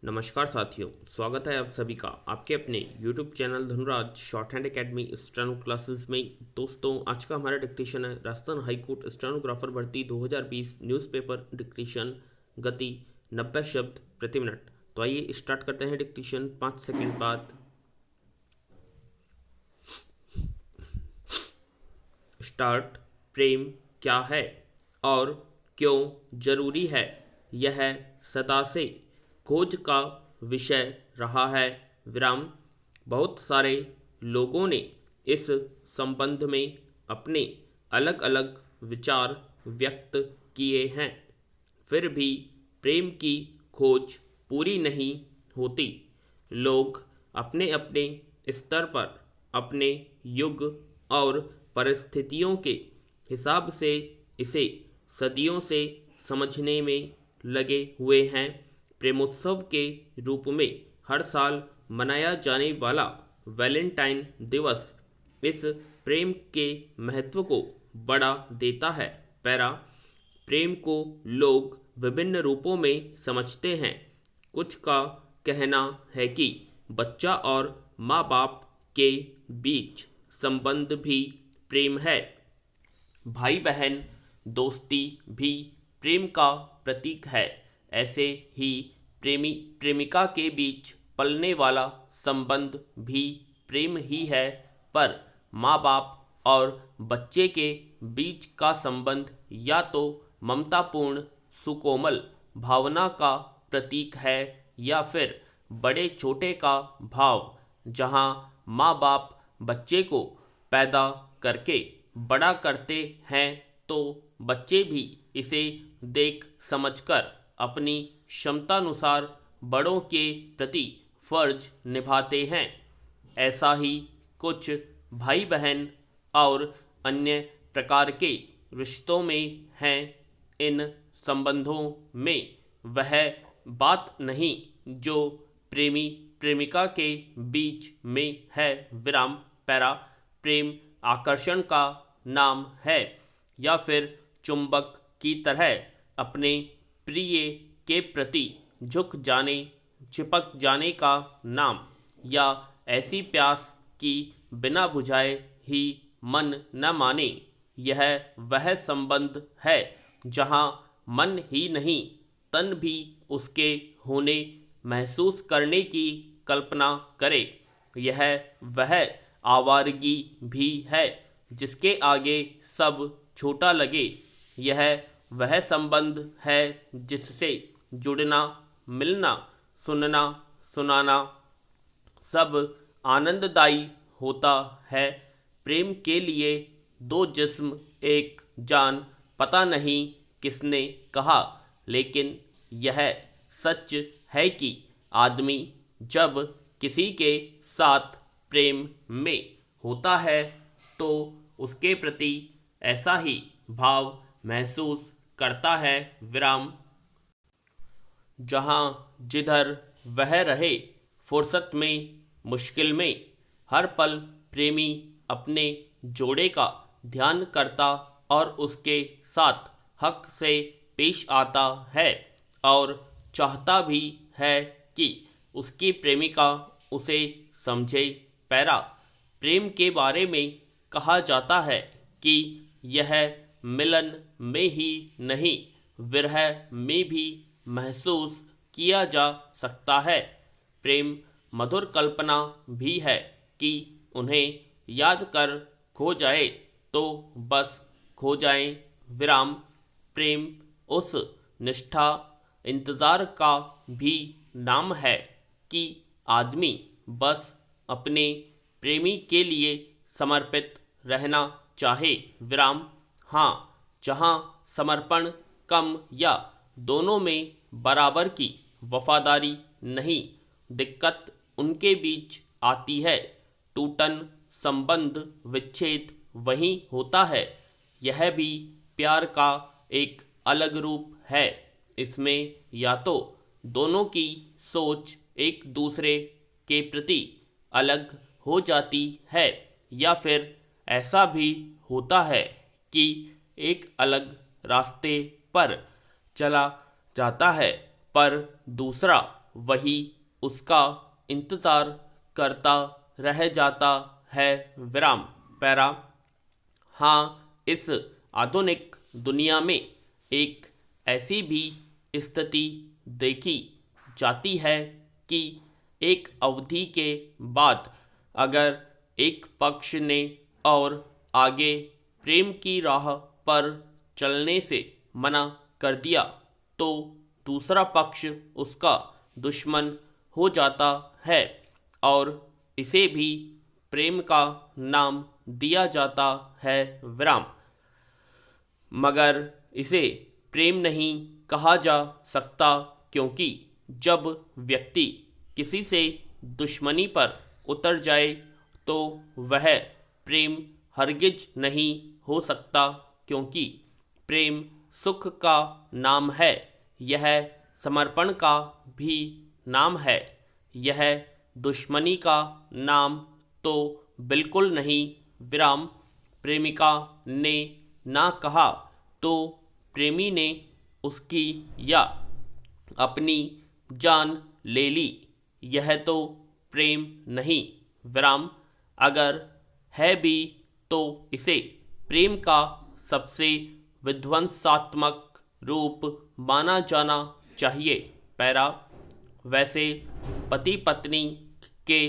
नमस्कार साथियों, स्वागत है आप सभी का आपके अपने YouTube channel Dhanuraj short hand academy steno classes में। दोस्तों, आज का हमारा डिक्टेशन है राजस्थान हाईकोर्ट स्टेनोग्राफर भर्ती 2020 न्यूज़पेपर डिक्टेशन। गति 90 शब्द प्रति मिनट। तो आइए स्टार्ट करते हैं डिक्टेशन 5 सेकंड बाद। स्टार्ट। प्रेम क्या है और क्यों जरूरी है, यह सदा से खोज का विषय रहा है। विराम। बहुत सारे लोगों ने इस संबंध में अपने अलग अलग विचार व्यक्त किए हैं, फिर भी प्रेम की खोज पूरी नहीं होती। लोग अपने अपने स्तर पर अपने युग और परिस्थितियों के हिसाब से इसे सदियों से समझने में लगे हुए हैं। प्रेमोत्सव के रूप में हर साल मनाया जाने वाला वैलेंटाइन दिवस इस प्रेम के महत्व को बढ़ा देता है। पैरा। प्रेम को लोग विभिन्न रूपों में समझते हैं। कुछ का कहना है कि बच्चा और माँ बाप के बीच संबंध भी प्रेम है। भाई बहन दोस्ती भी प्रेम का प्रतीक है। ऐसे ही प्रेमी प्रेमिका के बीच पलने वाला संबंध भी प्रेम ही है। पर माँ बाप और बच्चे के बीच का संबंध या तो ममतापूर्ण सुकोमल भावना का प्रतीक है या फिर बड़े छोटे का भाव, जहाँ माँ बाप बच्चे को पैदा करके बड़ा करते हैं तो बच्चे भी इसे देख समझकर अपनी क्षमतानुसार बड़ों के प्रति फर्ज निभाते हैं। ऐसा ही कुछ भाई बहन और अन्य प्रकार के रिश्तों में हैं। इन संबंधों में वह बात नहीं जो प्रेमी प्रेमिका के बीच में है। विराम। पैरा। प्रेम आकर्षण का नाम है या फिर चुंबक की तरह अपने प्रिय के प्रति झुक जाने चिपक जाने का नाम, या ऐसी प्यास कि बिना बुझाए ही मन न माने। यह वह संबंध है जहाँ मन ही नहीं तन भी उसके होने महसूस करने की कल्पना करे। यह वह आवारगी भी है जिसके आगे सब छोटा लगे। यह वह संबंध है जिससे जुड़ना, मिलना, सुनना, सुनाना सब आनंददायी होता है। प्रेम के लिए दो जिस्म एक जान, पता नहीं किसने कहा, लेकिन यह सच है कि आदमी जब किसी के साथ प्रेम में होता है तो उसके प्रति ऐसा ही भाव महसूस करता है। विराम। जहाँ जिधर वह रहे, फुर्सत में, मुश्किल में, हर पल प्रेमी अपने जोड़े का ध्यान करता और उसके साथ हक से पेश आता है और चाहता भी है कि उसकी प्रेमिका उसे समझे। पैरा। प्रेम के बारे में कहा जाता है कि यह मिलन में ही नहीं, विरह में भी महसूस किया जा सकता है। प्रेम मधुर कल्पना भी है कि उन्हें याद कर खो जाए तो बस खो जाए। विराम। प्रेम उस निष्ठा इंतज़ार का भी नाम है कि आदमी बस अपने प्रेमी के लिए समर्पित रहना चाहे। विराम। हाँ, जहाँ समर्पण कम या दोनों में बराबर की वफादारी नहीं, दिक्कत उनके बीच आती है। टूटन, संबंध विच्छेद वहीं होता है। यह भी प्यार का एक अलग रूप है। इसमें या तो दोनों की सोच एक दूसरे के प्रति अलग हो जाती है या फिर ऐसा भी होता है कि एक अलग रास्ते पर चला जाता है पर दूसरा वही उसका इंतज़ार करता रह जाता है। विराम। पैरा। हाँ, इस आधुनिक दुनिया में एक ऐसी भी स्थिति देखी जाती है कि एक अवधि के बाद अगर एक पक्ष ने और आगे प्रेम की राह पर चलने से मना कर दिया तो दूसरा पक्ष उसका दुश्मन हो जाता है और इसे भी प्रेम का नाम दिया जाता है। विराम। मगर इसे प्रेम नहीं कहा जा सकता, क्योंकि जब व्यक्ति किसी से दुश्मनी पर उतर जाए तो वह प्रेम हरगिज नहीं हो सकता, क्योंकि प्रेम सुख का नाम है, यह समर्पण का भी नाम है, यह दुश्मनी का नाम तो बिल्कुल नहीं। विराम। प्रेमिका ने ना कहा तो प्रेमी ने उसकी या अपनी जान ले ली, यह तो प्रेम नहीं। विराम। अगर है भी तो इसे प्रेम का सबसे विध्वंसात्मक रूप माना जाना चाहिए। पैरा। वैसे पति पत्नी के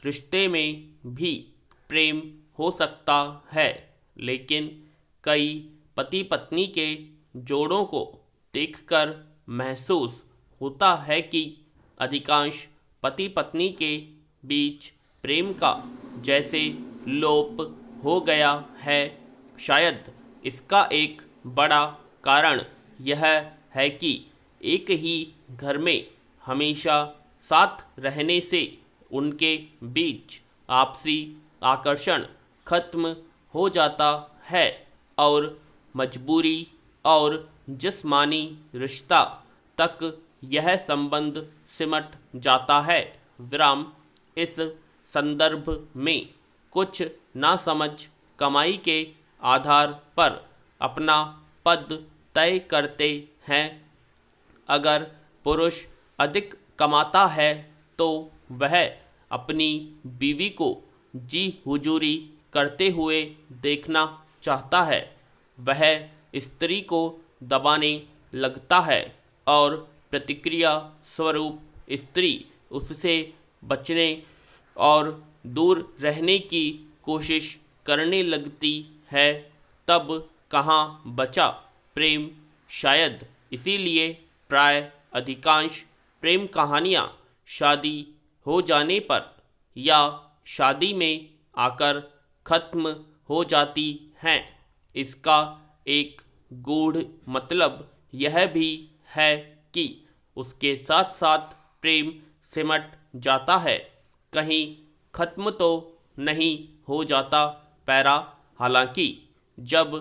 रिश्ते में भी प्रेम हो सकता है, लेकिन कई पति पत्नी के जोड़ों को देखकर महसूस होता है कि अधिकांश पति पत्नी के बीच प्रेम का जैसे लोप हो गया है। शायद इसका एक बड़ा कारण यह है कि एक ही घर में हमेशा साथ रहने से उनके बीच आपसी आकर्षण खत्म हो जाता है और मजबूरी और जिस्मानी रिश्ता तक यह संबंध सिमट जाता है। विराम। इस संदर्भ में कुछ नासमझ कमाई के आधार पर अपना पद तय करते हैं। अगर पुरुष अधिक कमाता है तो वह अपनी बीवी को जी हुजूरी करते हुए देखना चाहता है, वह स्त्री को दबाने लगता है और प्रतिक्रिया स्वरूप स्त्री उससे बचने और दूर रहने की कोशिश करने लगती है। तब कहाँ बचा प्रेम। शायद इसीलिए प्राय अधिकांश प्रेम कहानियाँ शादी हो जाने पर या शादी में आकर खत्म हो जाती हैं। इसका एक गूढ़ मतलब यह भी है कि उसके साथ साथ प्रेम सिमट जाता है, कहीं खत्म तो नहीं हो जाता। पैरा। हालांकि जब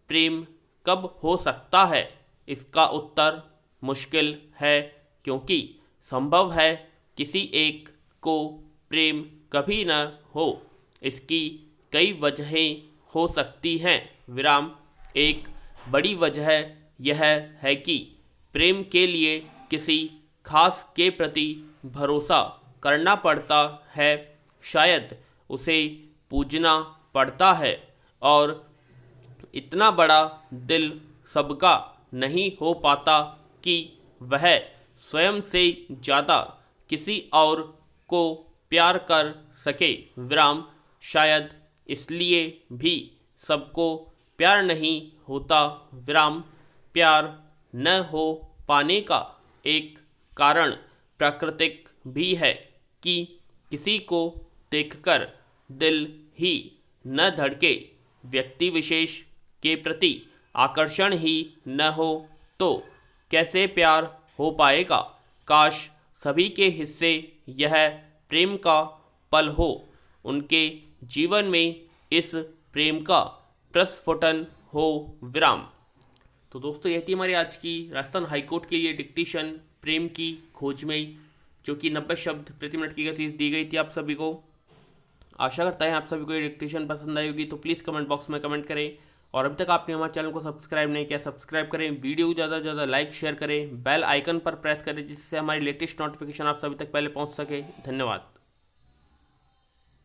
प्रेम कब हो सकता है, इसका उत्तर मुश्किल है, क्योंकि संभव है किसी एक को प्रेम कभी न हो। इसकी कई वजहें हो सकती हैं। विराम। एक बड़ी वजह यह है कि प्रेम के लिए किसी खास के प्रति भरोसा करना पड़ता है, शायद उसे पूजना पड़ता है और इतना बड़ा दिल सबका नहीं हो पाता कि वह स्वयं से ज़्यादा किसी और को प्यार कर सके। विराम। शायद इसलिए भी सबको प्यार नहीं होता। विराम। प्यार न हो पाने का एक कारण प्राकृतिक भी है कि किसी को देखकर दिल ही न धड़के, व्यक्ति विशेष के प्रति आकर्षण ही न हो तो कैसे प्यार हो पाएगा। काश सभी के हिस्से यह प्रेम का पल हो, उनके जीवन में इस प्रेम का प्रस्फुटन हो। विराम। तो दोस्तों, यह थी हमारी आज की राजस्थान हाईकोर्ट के लिए डिक्टेशन प्रेम की खोज में, जो कि 90 शब्द प्रति मिनट की गति दी गई थी आप सभी को। आशा करता है आप सभी को ये डिक्टेशन पसंद आई होगी, तो प्लीज़ कमेंट बॉक्स में कमेंट करें और अभी तक आपने हमारे चैनल को सब्सक्राइब नहीं किया, सब्सक्राइब करें, वीडियो को ज़्यादा से ज़्यादा लाइक शेयर करें, बेल आइकन पर प्रेस करें जिससे हमारी लेटेस्ट नोटिफिकेशन आप सभी तक पहले पहुंच सके। धन्यवाद।